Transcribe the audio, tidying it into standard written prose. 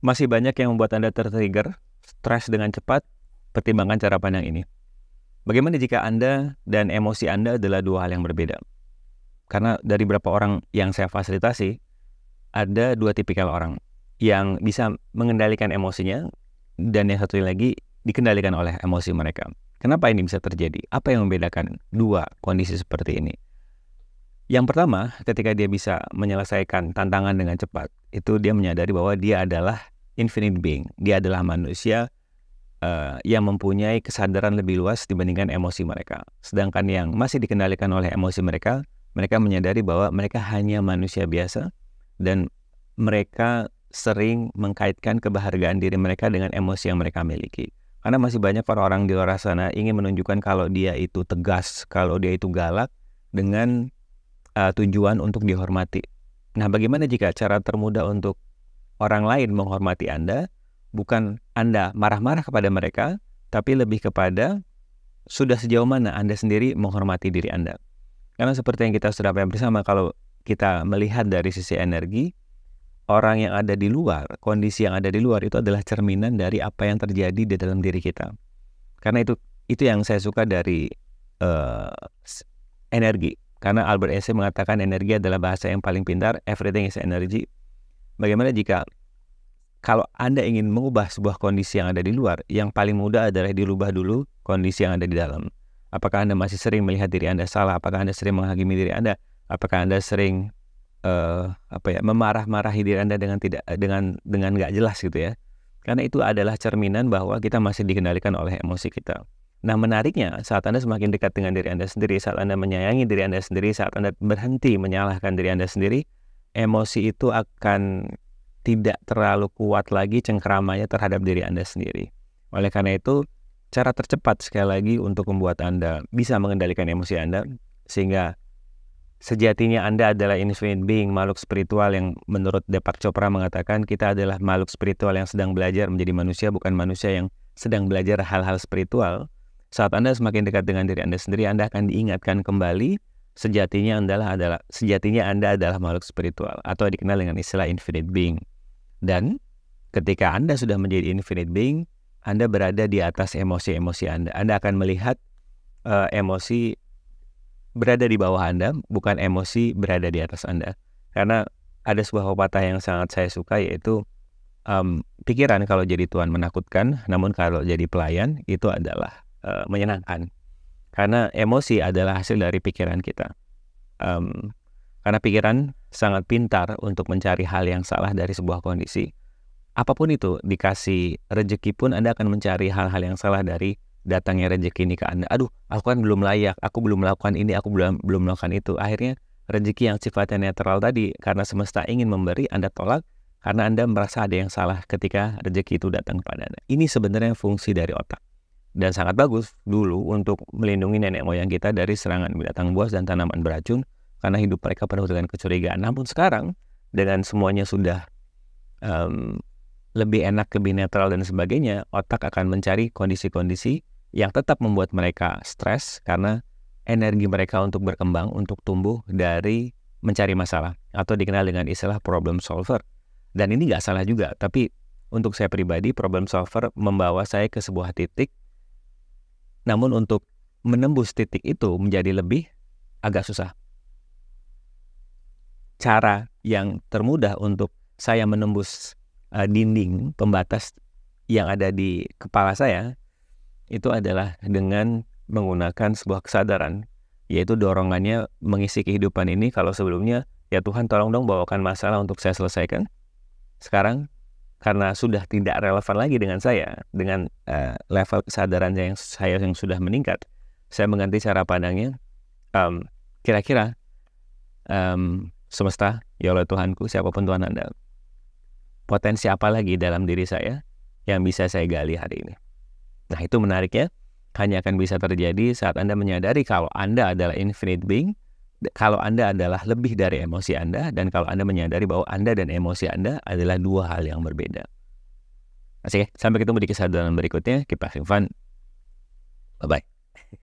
Masih banyak yang membuat Anda tertrigger, stres dengan cepat. Pertimbangkan cara pandang ini. Bagaimana jika Anda dan emosi Anda adalah dua hal yang berbeda? Karena dari beberapa orang yang saya fasilitasi, ada dua tipikal orang yang bisa mengendalikan emosinya, dan yang satu lagi dikendalikan oleh emosi mereka. Kenapa ini bisa terjadi? Apa yang membedakan dua kondisi seperti ini? Yang pertama, ketika dia bisa menyelesaikan tantangan dengan cepat, itu dia menyadari bahwa dia adalah infinite being. Dia adalah manusia yang mempunyai kesadaran lebih luas dibandingkan emosi mereka. Sedangkan yang masih dikendalikan oleh emosi mereka, mereka menyadari bahwa mereka hanya manusia biasa dan mereka sering mengkaitkan kebahagiaan diri mereka dengan emosi yang mereka miliki. Karena masih banyak orang-orang di luar sana ingin menunjukkan kalau dia itu tegas, kalau dia itu galak dengan tujuan untuk dihormati. Nah, bagaimana jika cara termudah untuk orang lain menghormati Anda, bukan Anda marah-marah kepada mereka, tapi lebih kepada sudah sejauh mana Anda sendiri menghormati diri Anda. Karena seperti yang kita sudah paham bersama, kalau kita melihat dari sisi energi, orang yang ada di luar, kondisi yang ada di luar itu adalah cerminan dari apa yang terjadi di dalam diri kita. Karena itu yang saya suka dari energi. Karena Albert Einstein mengatakan energi adalah bahasa yang paling pintar, everything is energy. Bagaimana jika kalau Anda ingin mengubah sebuah kondisi yang ada di luar, yang paling mudah adalah dirubah dulu kondisi yang ada di dalam. Apakah Anda masih sering melihat diri Anda salah? Apakah Anda sering menghakimi diri Anda? Apakah Anda sering memarah-marahi diri Anda dengan nggak jelas gitu ya? Karena itu adalah cerminan bahwa kita masih dikendalikan oleh emosi kita. Nah, menariknya, saat Anda semakin dekat dengan diri Anda sendiri, saat Anda menyayangi diri Anda sendiri, saat Anda berhenti menyalahkan diri Anda sendiri, emosi itu akan tidak terlalu kuat lagi cengkeramannya terhadap diri Anda sendiri. Oleh karena itu, cara tercepat sekali lagi untuk membuat Anda bisa mengendalikan emosi Anda, sehingga sejatinya Anda adalah infinite being, makhluk spiritual yang menurut Deepak Chopra mengatakan kita adalah makhluk spiritual yang sedang belajar menjadi manusia, bukan manusia yang sedang belajar hal-hal spiritual. Saat Anda semakin dekat dengan diri Anda sendiri, Anda akan diingatkan kembali sejatinya Anda adalah makhluk spiritual atau dikenal dengan istilah infinite being. Dan ketika Anda sudah menjadi infinite being, Anda berada di atas emosi-emosi Anda. Anda akan melihat emosi berada di bawah Anda, bukan emosi berada di atas Anda. Karena ada sebuah pepatah yang sangat saya suka, yaitu pikiran kalau jadi tuan menakutkan, namun kalau jadi pelayan itu adalah menyenangkan. Karena emosi adalah hasil dari pikiran kita. Karena pikiran sangat pintar untuk mencari hal yang salah dari sebuah kondisi. Apapun itu, dikasih rezeki pun Anda akan mencari hal-hal yang salah dari datangnya rezeki ini ke Anda. Aduh, aku kan belum layak, aku belum melakukan ini, aku belum melakukan itu. Akhirnya rezeki yang sifatnya netral tadi, karena semesta ingin memberi, Anda tolak karena Anda merasa ada yang salah ketika rezeki itu datang kepada Anda. Ini sebenarnya fungsi dari otak. Dan sangat bagus dulu untuk melindungi nenek moyang kita dari serangan binatang buas dan tanaman beracun, karena hidup mereka penuh dengan kecurigaan. Namun sekarang, dengan semuanya sudah lebih enak, lebih netral dan sebagainya, otak akan mencari kondisi-kondisi yang tetap membuat mereka stres, karena energi mereka untuk berkembang, untuk tumbuh dari mencari masalah, atau dikenal dengan istilah problem solver. Dan ini nggak salah juga, tapi untuk saya pribadi, problem solver membawa saya ke sebuah titik. Namun untuk menembus titik itu menjadi lebih agak susah. Cara yang termudah untuk saya menembus dinding pembatas yang ada di kepala saya itu adalah dengan menggunakan sebuah kesadaran, yaitu dorongannya mengisi kehidupan ini. Kalau sebelumnya, ya Tuhan tolong dong bawakan masalah untuk saya selesaikan. Sekarang karena sudah tidak relevan lagi dengan saya, dengan level kesadaran yang sudah meningkat, saya mengganti cara pandangnya. Kira-kira semesta, ya Allah Tuhanku, siapapun Tuhan Anda, potensi apa lagi dalam diri saya yang bisa saya gali hari ini? Nah, itu menariknya, hanya akan bisa terjadi saat Anda menyadari kalau Anda adalah infinite being, kalau Anda adalah lebih dari emosi Anda, dan kalau Anda menyadari bahwa Anda dan emosi Anda adalah dua hal yang berbeda. Oke, sampai ketemu di kesadaran berikutnya. Keep having fun. Bye-bye.